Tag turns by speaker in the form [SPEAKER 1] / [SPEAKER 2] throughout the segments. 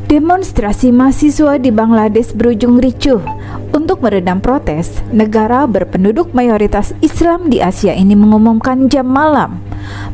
[SPEAKER 1] Demonstrasi mahasiswa di Bangladesh berujung ricuh. Untuk meredam protes, negara berpenduduk mayoritas Islam di Asia ini mengumumkan jam malam.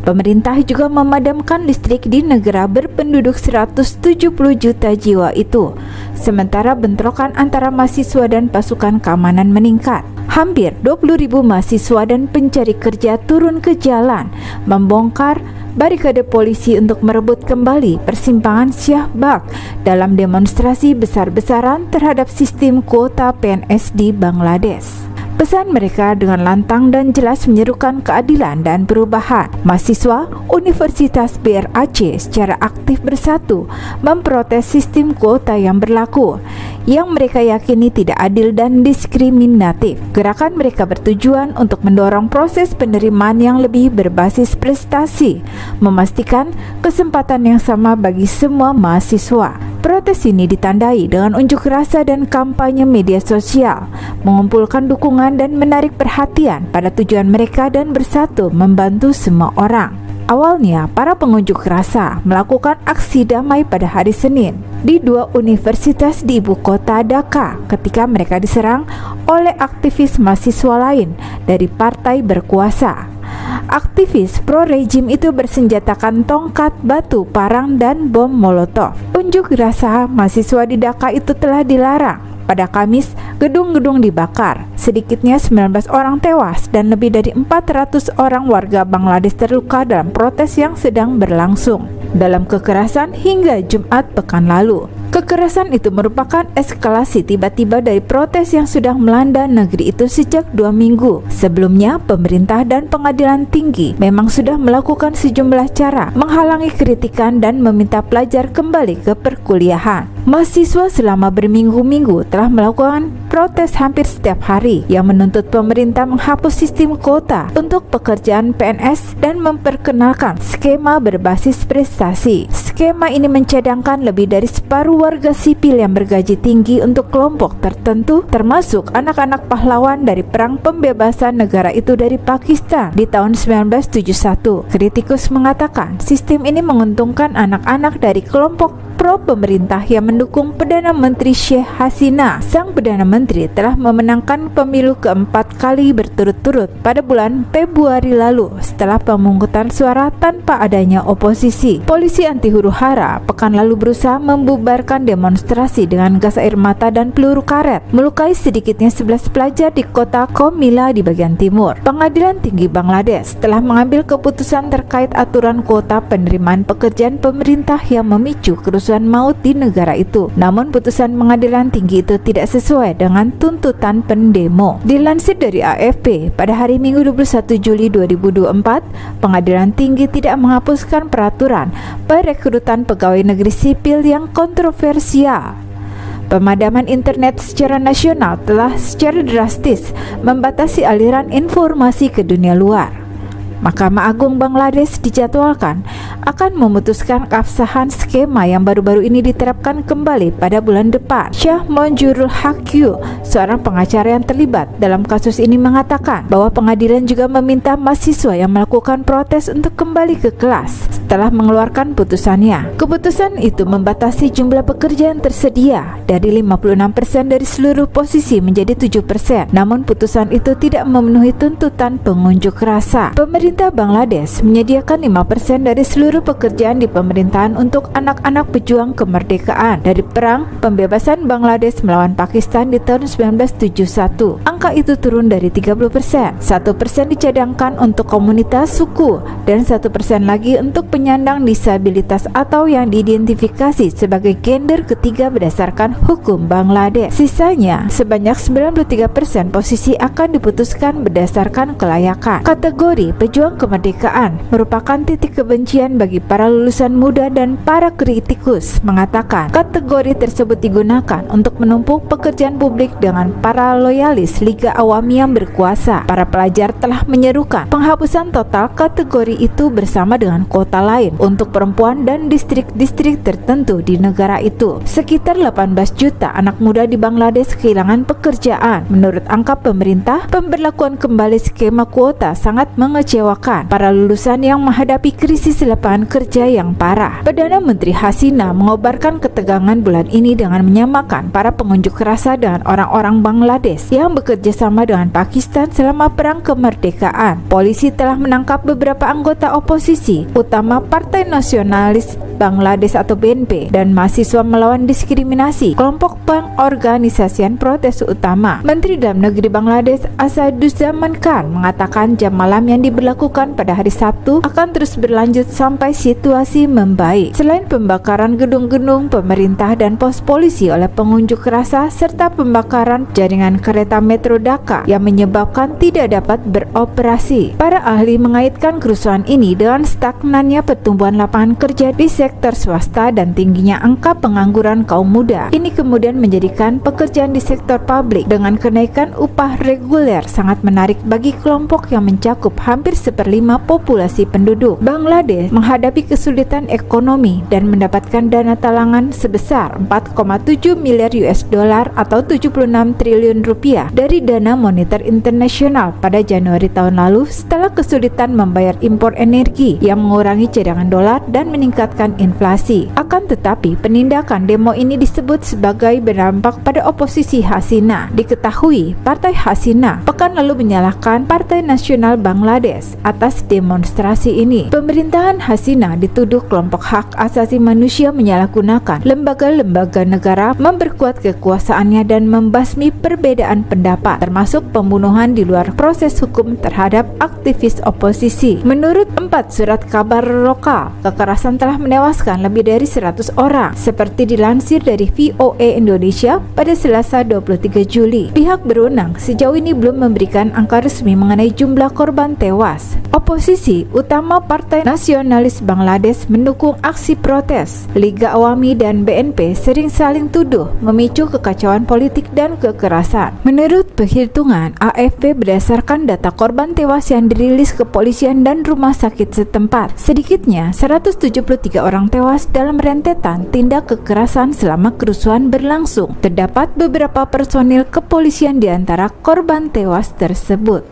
[SPEAKER 1] Pemerintah juga memadamkan listrik di negara berpenduduk 170 juta jiwa itu. Sementara bentrokan antara mahasiswa dan pasukan keamanan meningkat. Hampir 20.000 mahasiswa dan pencari kerja turun ke jalan, membongkar barikade polisi untuk merebut kembali persimpangan Syahbag dalam demonstrasi besar-besaran terhadap sistem kuota PNS di Bangladesh. Pesan mereka dengan lantang dan jelas menyerukan keadilan dan perubahan. Mahasiswa Universitas BR Aceh secara aktif bersatu memprotes sistem kuota yang berlaku, yang mereka yakini tidak adil dan diskriminatif. Gerakan mereka bertujuan untuk mendorong proses penerimaan yang lebih berbasis prestasi, memastikan kesempatan yang sama bagi semua mahasiswa. Protes ini ditandai dengan unjuk rasa dan kampanye media sosial, mengumpulkan dukungan dan menarik perhatian pada tujuan mereka dan bersatu membantu semua orang. Awalnya, para pengunjuk rasa melakukan aksi damai pada hari Senin di dua universitas di ibu kota Dhaka ketika mereka diserang oleh aktivis mahasiswa lain dari partai berkuasa. Aktivis pro-rejim itu bersenjatakan tongkat, batu, parang, dan bom molotov. Unjuk rasa mahasiswa di Dhaka itu telah dilarang. Pada Kamis, gedung-gedung dibakar. Sedikitnya 19 orang tewas dan lebih dari 400 orang warga Bangladesh terluka dalam protes yang sedang berlangsung. Dalam kekerasan hingga Jumat pekan lalu. Kekerasan itu merupakan eskalasi tiba-tiba dari protes yang sudah melanda negeri itu sejak 2 minggu. Sebelumnya, pemerintah dan pengadilan tinggi memang sudah melakukan sejumlah cara menghalangi kritikan dan meminta pelajar kembali ke perkuliahan. Mahasiswa selama berminggu-minggu telah melakukan protes hampir setiap hari yang menuntut pemerintah menghapus sistem kuota untuk pekerjaan PNS dan memperkenalkan skema berbasis prestasi. Skema ini mencadangkan lebih dari separuh warga sipil yang bergaji tinggi untuk kelompok tertentu, termasuk anak-anak pahlawan dari perang pembebasan negara itu dari Pakistan di tahun 1971. Kritikus mengatakan sistem ini menguntungkan anak-anak dari kelompok pro pemerintah yang mendukung Perdana Menteri Sheikh Hasina. Sang Perdana Menteri telah memenangkan pemilu keempat kali berturut-turut pada bulan Februari lalu setelah pemungutan suara tanpa adanya oposisi. Polisi anti huru-hara pekan lalu berusaha membubarkan demonstrasi dengan gas air mata dan peluru karet, melukai sedikitnya 11 pelajar di kota Komila di bagian timur. Pengadilan Tinggi Bangladesh telah mengambil keputusan terkait aturan kuota penerimaan pekerjaan pemerintah yang memicu kerusuhan maut di negara itu. Namun putusan pengadilan tinggi itu tidak sesuai dengan tuntutan pendemo. Dilansir dari AFP, pada hari Minggu 21 Juli 2024, pengadilan tinggi tidak menghapuskan peraturan perekrutan pegawai negeri sipil yang kontroversial. Pemadaman internet secara nasional telah secara drastis membatasi aliran informasi ke dunia luar. Mahkamah Agung Bangladesh dijadwalkan akan memutuskan keabsahan skema yang baru-baru ini diterapkan kembali pada bulan depan. Syah Monjurul Haqqu, seorang pengacara yang terlibat dalam kasus ini, mengatakan bahwa pengadilan juga meminta mahasiswa yang melakukan protes untuk kembali ke kelas setelah mengeluarkan putusannya. Keputusan itu membatasi jumlah pekerjaan tersedia dari 56% dari seluruh posisi menjadi 7%. Namun putusan itu tidak memenuhi tuntutan pengunjuk rasa. Pemerintah Bangladesh menyediakan 5% dari seluruh pekerjaan di pemerintahan untuk anak-anak pejuang kemerdekaan dari perang pembebasan Bangladesh melawan Pakistan di tahun 1971. Angka itu turun dari 30%. 1% dicadangkan untuk komunitas suku dan 1% lagi untuk penyandang disabilitas atau yang diidentifikasi sebagai gender ketiga berdasarkan hukum Bangladesh. Sisanya, sebanyak 93% posisi akan diputuskan berdasarkan kelayakan. Kategori pejuang kemerdekaan merupakan titik kebencian bagi para lulusan muda dan para kritikus mengatakan kategori tersebut digunakan untuk menumpuk pekerjaan publik dengan para loyalis Liga Awami yang berkuasa. Para pelajar telah menyerukan penghapusan total kategori itu bersama dengan kuota lain untuk perempuan dan distrik-distrik tertentu di negara itu. Sekitar 18 juta anak muda di Bangladesh kehilangan pekerjaan. Menurut angka pemerintah, pemberlakuan kembali skema kuota sangat mengecewakan para lulusan yang menghadapi krisis lapangan kerja yang parah. Perdana Menteri Hasina mengobarkan ketegangan bulan ini dengan menyamakan para pengunjuk rasa dengan orang-orang Bangladesh yang bekerja sama dengan Pakistan selama perang kemerdekaan. Polisi telah menangkap beberapa anggota oposisi, utama Partai Nasionalis Bangladesh atau BNP, dan mahasiswa melawan diskriminasi, kelompok pengorganisasian protes utama. Menteri Dalam Negeri Bangladesh Asaduzzaman Khan mengatakan jam malam yang diberlakukan pada hari Sabtu akan terus berlanjut sampai situasi membaik. Selain pembakaran gedung-gedung pemerintah dan pos polisi oleh pengunjuk rasa serta pembakaran jaringan kereta metro Dhaka yang menyebabkan tidak dapat beroperasi, para ahli mengaitkan kerusuhan ini dengan stagnannya pertumbuhan lapangan kerja di sektor swasta dan tingginya angka pengangguran kaum muda. Ini kemudian menjadikan pekerjaan di sektor publik dengan kenaikan upah reguler sangat menarik bagi kelompok yang mencakup hampir 1/5 populasi penduduk. Bangladesh menghadapi kesulitan ekonomi dan mendapatkan dana talangan sebesar 4,7 miliar US dollar atau 76 triliun rupiah dari Dana Moneter Internasional pada Januari tahun lalu setelah kesulitan membayar impor energi yang mengurangi cadangan dolar dan meningkatkan inflasi. Akan tetapi, penindakan demo ini disebut sebagai berdampak pada oposisi Hasina. Diketahui, Partai Hasina pekan lalu menyalahkan Partai Nasional Bangladesh atas demonstrasi ini. Pemerintahan Hasina dituduh kelompok hak asasi manusia menyalahgunakan lembaga-lembaga negara memperkuat kekuasaannya dan membasmi perbedaan pendapat, termasuk pembunuhan di luar proses hukum terhadap aktivis oposisi. Menurut 4 surat kabar lokal, kekerasan telah menewaskan lebih dari 100 orang, seperti dilansir dari VOA Indonesia pada Selasa 23 Juli. Pihak berwenang sejauh ini belum memberikan angka resmi mengenai jumlah korban tewas. Oposisi, utama Partai Nasionalis Bangladesh, mendukung aksi protes. Liga Awami dan BNP sering saling tuduh memicu kekacauan politik dan kekerasan. Menurut perhitungan AFP berdasarkan data korban tewas yang dirilis kepolisian dan rumah sakit setempat, sedikitnya 173 orang tewas dalam rentetan tindak kekerasan selama kerusuhan berlangsung. Terdapat beberapa personil kepolisian di antara korban tewas tersebut.